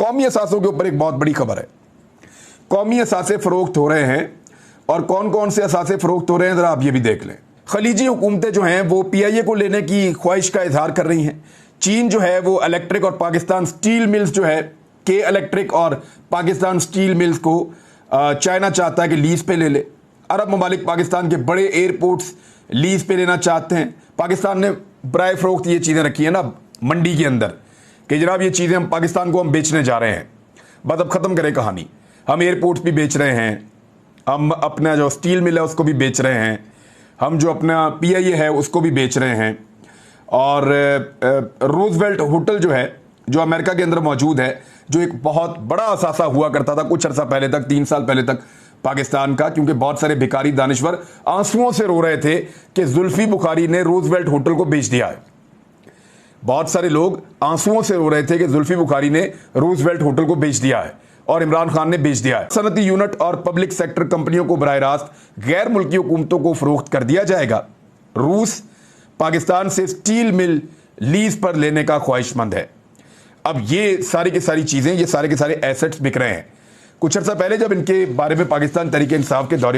कौमी असासों के ऊपर एक बहुत बड़ी खबर है। कौमी असासे फरोख्त हो रहे हैं और कौन कौन से असासे फरोख्त हो रहे हैं, ज़रा आप ये भी देख लें। खलीजी हुकूमतें जो हैं वो PIA को लेने की ख्वाहिश का इजहार कर रही हैं। चीन जो है वो इलेक्ट्रिक और पाकिस्तान स्टील मिल्स जो है के इलेक्ट्रिक और पाकिस्तान स्टील मिल्स को चाइना चाहता है कि लीज पे ले ले। अरब ममालिक पाकिस्तान के बड़े एयरपोर्ट्स लीज पे लेना चाहते हैं। पाकिस्तान ने बराए फरोख्त ये चीज़ें रखी हैं ना मंडी के अंदर कि जनाब ये चीज़ें हम पाकिस्तान को हम बेचने जा रहे हैं। बस अब ख़त्म करें कहानी। हम एयरपोर्ट्स भी बेच रहे हैं, हम अपना जो स्टील मिल है उसको भी बेच रहे हैं, हम जो अपना PIA है उसको भी बेच रहे हैं। और रूजवेल्ट होटल जो है जो अमेरिका के अंदर मौजूद है, जो एक बहुत बड़ा असासा हुआ करता था कुछ अर्सा पहले तक, 3 साल पहले तक पाकिस्तान का, क्योंकि बहुत सारे भिखारी दानिश्वर आंसुओं से रो रहे थे कि जुल्फी बुखारी ने रूजवेल्ट होटल को बेच दिया है। बहुत सारे लोग आंसुओं से रो रहे थे कि जुल्फी बुखारी ने रूजवेल्ट होटल को बेच दिया है और इमरान खान ने बेच दिया है। सनती यूनिट और पब्लिक सेक्टर कंपनियों को बराह रास्त गैर मुल्की हुकूमतों को फरोख्त कर दिया जाएगा। रूस पाकिस्तान से स्टील मिल लीज पर लेने का ख्वाहिशमंद है। अब ये सारी की सारी चीज़ें, ये सारे के सारे एसेट्स बिक रहे हैं। कुछ अर्सा पहले जब इनके बारे में पाकिस्तान तहरीक इंसाफ के दौरे